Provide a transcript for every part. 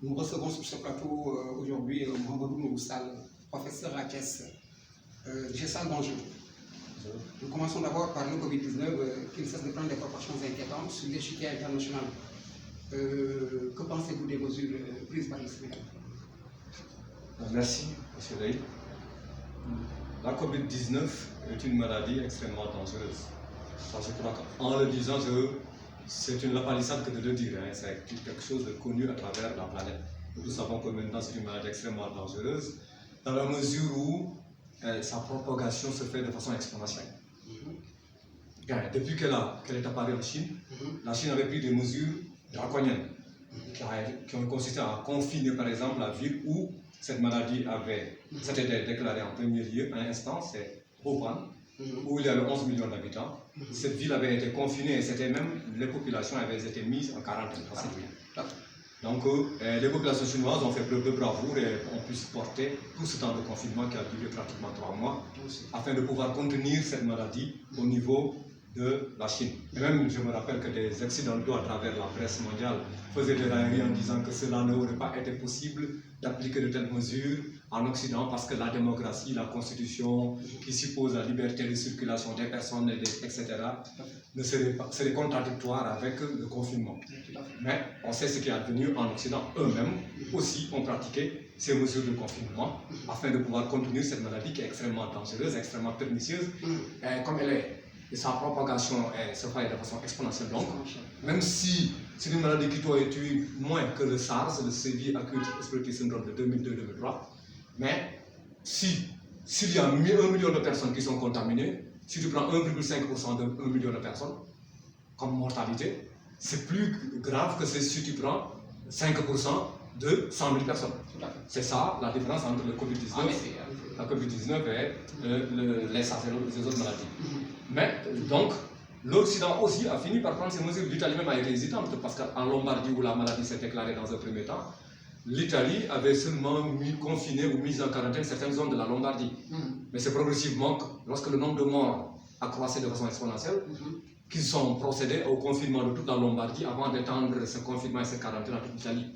Nous recevons sur ce plateau aujourd'hui Mohamedou Nouroussal, professeur à Thiès, GESAL d'Angers. Nous commençons d'abord par le Covid-19 qui ne cesse de prendre des proportions inquiétantes sur l'échiquier international. Que pensez-vous des mesures prises par le Sénégal? Merci, M. Rey. La Covid-19 est une maladie extrêmement dangereuse. Ça, je crois qu'en le disant, c'est une lapalissade que de le dire. Hein. C'est quelque chose de connu à travers la planète. Nous savons que maintenant c'est une maladie extrêmement dangereuse dans la mesure où sa propagation se fait de façon exponentielle. Depuis qu'elle est apparue en Chine, la Chine avait pris des mesures draconiennes qui ont consisté à confiner par exemple la ville où cette maladie s'était déclarée en premier lieu, un instant, c'est Wuhan, où il y avait 11 millions d'habitants. Cette ville avait été confinée et c'était même les populations avaient été mises en quarantaine. Donc les populations chinoises ont fait preuve de bravoure et ont pu supporter tout ce temps de confinement qui a duré pratiquement 3 mois afin de pouvoir contenir cette maladie au niveau de la Chine. Et même, je me rappelle que des occidentaux à travers la presse mondiale faisaient des railleries en disant que cela n'aurait pas été possible d'appliquer de telles mesures en Occident parce que la démocratie, la constitution qui suppose la liberté de circulation des personnes, etc., serait contradictoire avec le confinement. Mais on sait ce qui est advenu en Occident. Eux-mêmes aussi ont pratiqué ces mesures de confinement afin de pouvoir contenir cette maladie qui est extrêmement dangereuse, extrêmement pernicieuse. Et comme elle est et sa propagation se fait de façon exponentielle. Donc, même si c'est une maladie qui doit tuer moins que le SARS, le Severe Acute Respiratory Syndrome de 2002-2003, mais s'il y a 1 million de personnes qui sont contaminées, si tu prends 1,5% de 1 million de personnes comme mortalité, c'est plus grave que si tu prends 5% de 100 000 personnes. C'est ça la différence entre le Covid-19 la COVID-19 et les autres maladies. Mais donc, l'Occident aussi a fini par prendre ces mesures. L'Italie même a été hésitante parce qu'en Lombardie où la maladie s'est déclarée dans un premier temps, l'Italie avait seulement confiné ou mis en quarantaine certaines zones de la Lombardie. Mais c'est progressivement, lorsque le nombre de morts a croissé de façon exponentielle, qu'ils ont procédé au confinement de toute la Lombardie avant d'étendre ce confinement et cette quarantaine à toute l'Italie.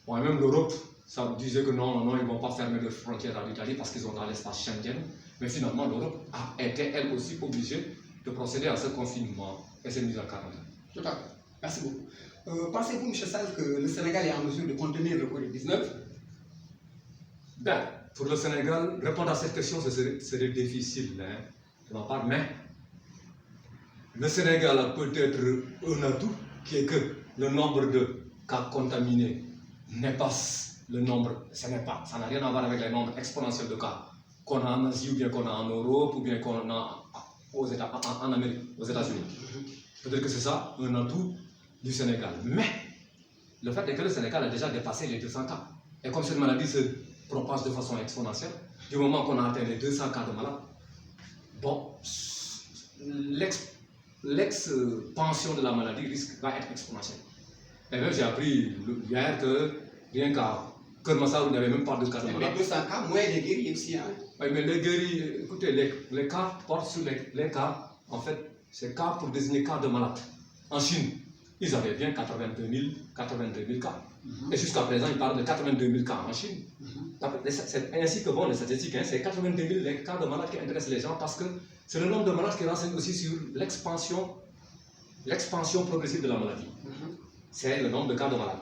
Bon, et même l'Europe, ça disait que non, ils ne vont pas fermer leurs frontières à l'Italie parce qu'ils ont dans l'espace Schengen. Mais finalement, l'Europe a été elle aussi obligée de procéder à ce confinement et s'est mise en quarantaine. Tout à fait. Merci beaucoup. Pensez-vous, M. Sall, que le Sénégal est en mesure de contenir le Covid-19? Ben, pour le Sénégal, répondre à cette question, ce serait difficile de ma part, mais le Sénégal a peut-être un atout qui est que le nombre de cas contaminés n'est pas le nombre, ça n'a rien à voir avec les nombres exponentiels de cas qu'on a en Asie ou bien qu'on a en Europe ou bien qu'on a en Amérique, aux États-Unis. Peut-être que c'est ça un atout du Sénégal. Mais le fait est que le Sénégal a déjà dépassé les 200 cas. Et comme cette maladie se propage de façon exponentielle, du moment qu'on a atteint les 200 cas de malades, bon, l'expansion de la maladie va être exponentielle. Et même j'ai appris hier que rien qu'à Kermassar, il n'y avait même pas de cas de malade. Mais 200 cas, moins les guéris aussi. Hein? Oui, mais les guéris, écoutez, les cas portent sur les cas, en fait, c'est cas pour désigner cas de malade. En Chine, ils avaient bien 82 000 cas. Et jusqu'à présent, ils parlent de 82 000 cas en Chine. C'est ainsi que vont les statistiques. Hein, c'est 82 000 les cas de malades qui intéressent les gens parce que c'est le nombre de malades qui renseigne aussi sur l'expansion progressive de la maladie. C'est le nombre de cas de malades.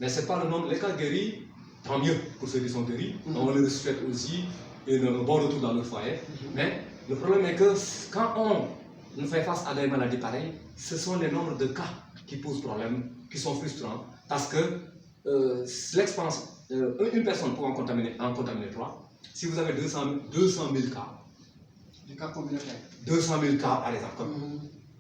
Mais ce n'est pas le nombre. Les cas guéris, tant mieux pour ceux qui sont guéris. On leur souhaite aussi un bon retour dans leur foyer. Mais le problème est que quand on fait face à des maladies pareilles, ce sont les nombres de cas qui posent problème, qui sont frustrants. Parce que l'expansion, une personne peut en contaminer 3. Si vous avez 200 000 cas, des cas communautaires. 200 000 cas par exemple,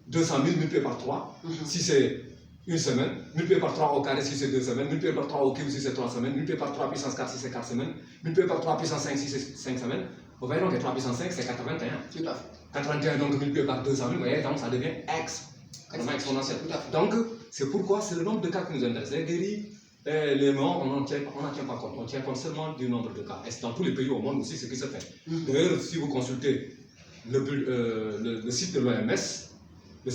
200 000 multiplié par 3, si c'est une semaine, multiplié par 3 au carré si c'est 2 semaines, multiplié par 3 au cube si c'est 3 semaines, multiplié par 3 puissance 4 si c'est 4 semaines, multiplié par 3 puissance 5 si c'est 5 semaines, vous voyez donc que 3 puissance 5 c'est 81. Tout à fait. 81 donc multiplié par 200 000, vous voyez donc ça devient exponentiel. Donc c'est pourquoi c'est le nombre de cas qui nous intéresse. Les guéris, les morts, on n'en tient pas compte. On tient compte seulement du nombre de cas. Et c'est dans tous les pays au monde aussi ce qui se fait. D'ailleurs, si vous consultez le site de l'OMS, ils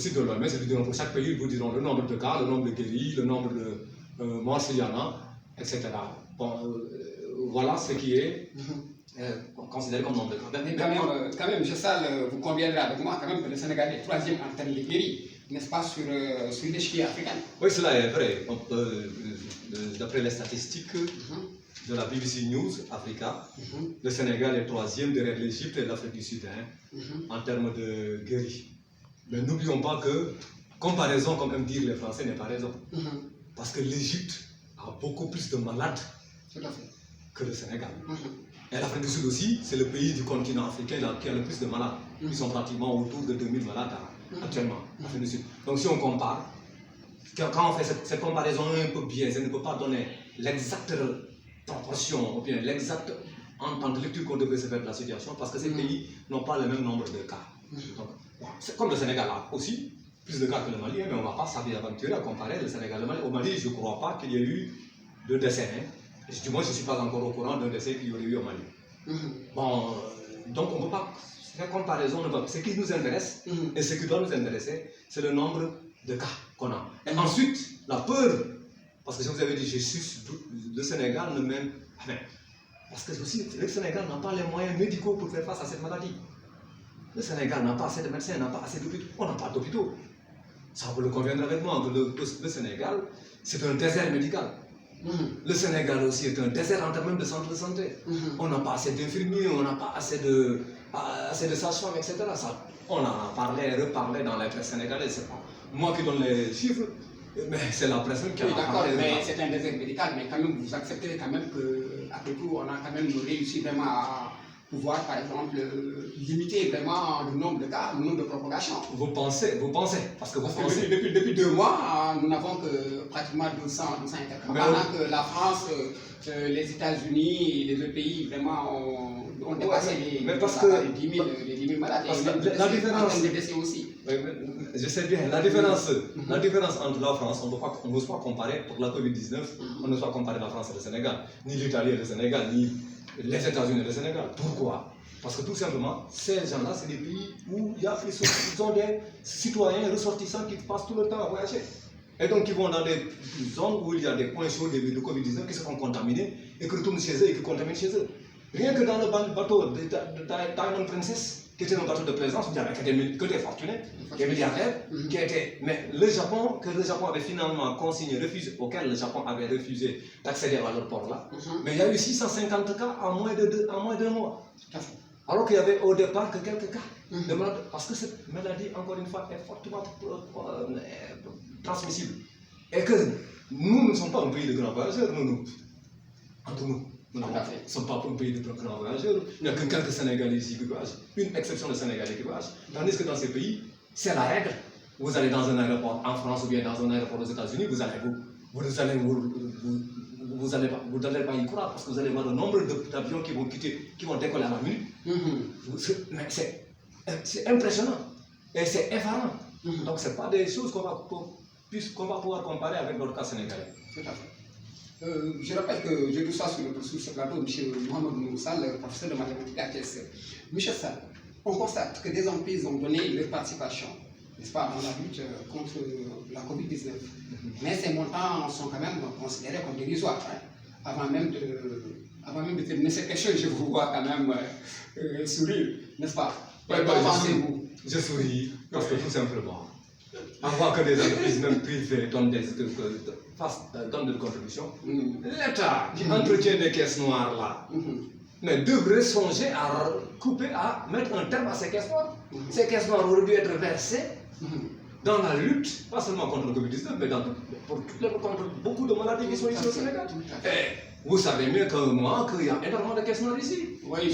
vous diront pour chaque pays, ils vous diront le nombre de cas, le nombre de guéris, le nombre de morts s'il y en a. etc. Bon, voilà ce qui est considéré comme nombre de cas. Mais quand même, vous conviendrez avec moi quand même que le Sénégal est troisième en termes de péri, n'est-ce pas, sur l'échiquier africain. Oui, cela est vrai. D'après les statistiques de la BBC News Africa, le Sénégal est troisième derrière l'Égypte et l'Afrique du Sud en termes de guéris. Mais n'oublions pas que comparaison, comme aiment dire les Français, n'est pas raison. Parce que l'Égypte a beaucoup plus de malades que le Sénégal. Et l'Afrique du Sud aussi, c'est le pays du continent africain qui a le plus de malades. Ils sont pratiquement autour de 2000 malades actuellement, l'Afrique du Sud. Donc si on compare, quand on fait cette comparaison un peu biaisée, ne peut pas donner l'exacte proportion ou bien l'exacte entente de lecture qu'on devrait se faire de la situation parce que ces pays n'ont pas le même nombre de cas. Donc, comme le Sénégal a aussi plus de cas que le Mali, mais on ne va pas s'aventurer à comparer le Sénégal et le Mali. Au Mali, je ne crois pas qu'il y ait eu de décès. Du moins, je ne suis pas encore au courant d'un décès qu'il y aurait eu au Mali. Bon, donc on ne peut pas faire comparaison. Ce qui nous intéresse et ce qui doit nous intéresser, c'est le nombre de cas qu'on a. Et ensuite, la peur, parce que je vous avais dit, le Sénégal ne même... Parce que aussi, le Sénégal n'a pas les moyens médicaux pour faire face à cette maladie. Le Sénégal n'a pas assez de médecins, n'a pas assez d'hôpitaux. On n'a pas d'hôpitaux. Ça vous le conviendrez avec moi que le Sénégal, c'est un désert médical. Le Sénégal aussi est un désert en termes de centre de santé. On n'a pas assez d'infirmiers, on n'a pas assez de sages-femmes, etc. On en a parlé, reparlé dans la presse sénégalaise. C'est pas moi qui donne les chiffres, mais c'est la presse qui a parlé. D'accord, mais c'est un désert médical, mais quand même, vous acceptez quand même qu'après tout, on a quand même réussi vraiment à pouvoir, par exemple, limiter vraiment le nombre de cas, le nombre de propagations. Vous pensez, parce que vous pensez. Depuis 2 mois, nous n'avons que pratiquement 200 intercamps. Pendant que la France, les États-Unis, les autres pays, vraiment, ont dépassé les 10 000 malades. La différence. Les décès aussi. Je sais bien, la différence entre la France, on n'ose pas comparer pour la Covid-19, on n'ose pas comparer la France et le Sénégal, ni l'Italie et le Sénégal, ni les États-Unis et le Sénégal. Pourquoi? Parce que tout simplement, ces gens-là, c'est des pays où ils ont des citoyens ressortissants qui passent tout le temps à voyager. Et donc, ils vont dans des zones où il y a des points chauds de Covid-19 qui se font contaminés et qui retournent chez eux et qui contaminent chez eux. Rien que dans le bateau de Diamond Princess, qui était un bateau de plaisance, il n'y avait que des fortunés, des milliardaires, qui étaient. Mais le Japon, que le Japon avait finalement consigné, auquel le Japon avait refusé d'accéder à leur port là, mais il y a eu 650 cas en moins de 2 mois. Alors qu'il y avait au départ que quelques cas de malades, parce que cette maladie, encore une fois, est fortement transmissible. Et que nous ne sommes pas un pays de grands voyageurs, entre nous. Nous ne sommes pas un pays de grands voyageurs. Il n'y a que quelques Sénégalais ici qui voyagent, une exception de Sénégalais qui voyagent. Tandis que dans ces pays, c'est la règle. Vous allez dans un aéroport en France ou bien dans un aéroport aux États-Unis, vous n'allez pas y croire parce que vous allez voir le nombre d'avions qui vont décoller à la minute. C'est impressionnant et c'est effarant. Donc ce n'est pas des choses qu'on va pouvoir comparer avec notre cas sénégalais. Tout à fait. Je rappelle que je reçois sur ce plateau M. Mohamed Moussal, professeur de mathématiques à Thiès. M. Sall, on constate que des entreprises ont donné leur participation, n'est-ce pas, dans la lutte contre la Covid-19. Mais ces montants sont quand même considérés comme dérisoires. Avant même de terminer cette question, je vous vois quand même sourire, n'est-ce pas? Je souris parce que tout simplement, on voit que des entreprises même privées donnent des contributions. L'État qui entretient des caisses noires là, mais devrait songer à mettre un terme à ces caisses noires. Ces caisses noires auraient dû être versées dans la lutte, pas seulement contre le Covid-19, mais contre beaucoup de maladies qui sont ici au Sénégal. Vous savez mieux que moi qu'il y a énormément de caisses noires ici. Oui,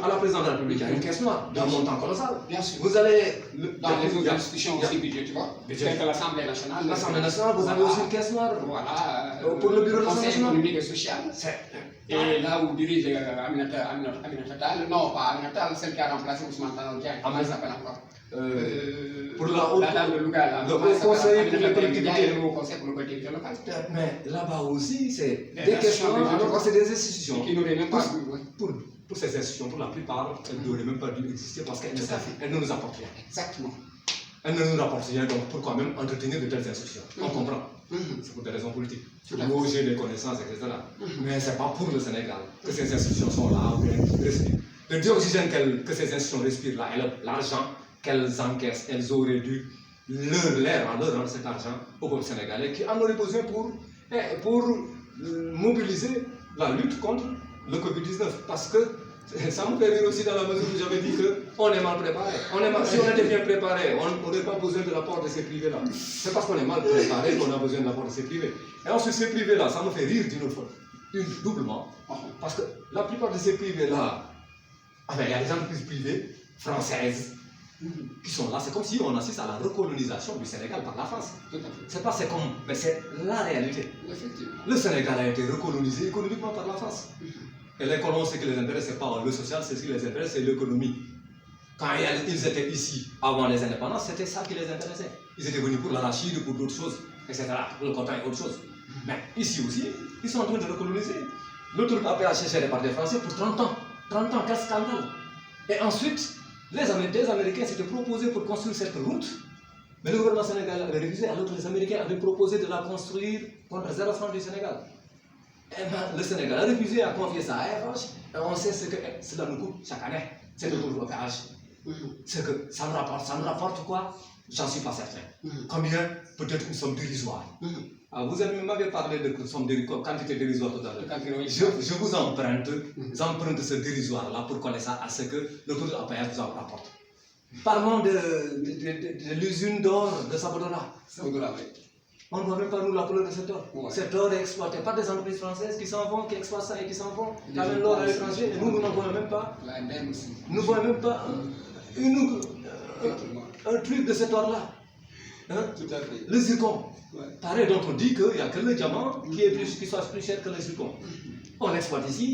à la présidente de la République, il y a une caisse noire d'un montant colossal. Bien sûr. Vous allez dans les autres institutions aussi budgétaires, telles que l'Assemblée nationale. L'Assemblée nationale, vous avez aussi une caisse noire. Voilà. Pour le bureau de l'Assemblée nationale. économique et social. Et là où dirige Aminata Tall, non pas Aminata Tall, celle qui a remplacé Ousmane Tanor Diagne. Comment elle s'appelle encore? Pour la dame de Louga, là. Le Haut Conseil pour les collectivités. Le Haut Conseil pour les collectivités locales. Mais là-bas aussi, c'est des questions, alors c'est des institutions. Qui n'auraient même pas dû. Pour ces institutions, pour la plupart, elles n'auraient même pas dû exister parce qu'elles ne nous apportent rien. Exactement. elle ne nous rapporte rien, donc pourquoi même entretenir de telles institutions? On comprend. C'est pour des raisons politiques, pour loger des connaissances, etc. Mais ce n'est pas pour le Sénégal que ces institutions sont là ou bien respirent. Le dioxygène que ces institutions respirent là, et l'argent qu'elles encaissent, elles auraient dû leur rendre cet argent au peuple sénégalais qui en aurait besoin pour mobiliser la lutte contre le Covid-19. Parce que ça me fait rire aussi dans la mesure où j'avais dit qu'on est mal préparé. Si on était bien préparé, on n'aurait pas besoin de l'apport de ces privés-là. C'est parce qu'on est mal préparé qu'on a besoin de l'apport de ces privés. Et ensuite, ces privés-là, ça me fait rire d'une autre fois, doublement. Parce que la plupart de ces privés-là, il y a des entreprises privées françaises qui sont là. C'est comme si on assiste à la recolonisation du Sénégal par la France. Mais c'est la réalité. Le Sénégal a été recolonisé économiquement par la France. Et les colons, ce qui les intéresse, ce n'est pas le social, ce qui les intéresse, c'est l'économie. Quand ils étaient ici, avant les indépendances, c'était ça qui les intéressait. Ils étaient venus pour l'arachide, pour d'autres choses, etc., pour le coton et autre chose. Mais ici aussi, ils sont en train de recoloniser. L'autoroute à péage est gérée par des Français pour 30 ans. 30 ans, quel scandale! Et ensuite, des Américains s'étaient proposés pour construire cette route, mais le gouvernement sénégalais avait refusé, alors que les Américains avaient proposé de la construire contre 0 francs du Sénégal. Et le Sénégal a refusé à confier ça à FH, et on sait ce que cela nous coûte chaque année, cette autoroute au péage. C'est que ça nous rapporte quoi? J'en suis pas certain. Combien? Peut-être une somme dérisoire. Vous m'avez parlé de quantité dérisoire tout à l'heure. Je vous emprunte ce dérisoire-là pour connaître ça à ce que l'autoroute à péage vous en rapporte. Parlons de l'usine d'or de Sabodala. On ne voit même pas nous la couleur de cet or. Cet or est exploité par des entreprises françaises qui s'en vont, qui exploitent ça et qui s'en vont, qui amènent l'or à l'étranger. Et nous n'en voyons même pas. Nous ne voyons même pas un truc de cet or-là. Tout à fait. Le zircon. Pareil, donc on dit qu'il n'y a que le diamant qui soit plus cher que le zircon. On l'exploite ici.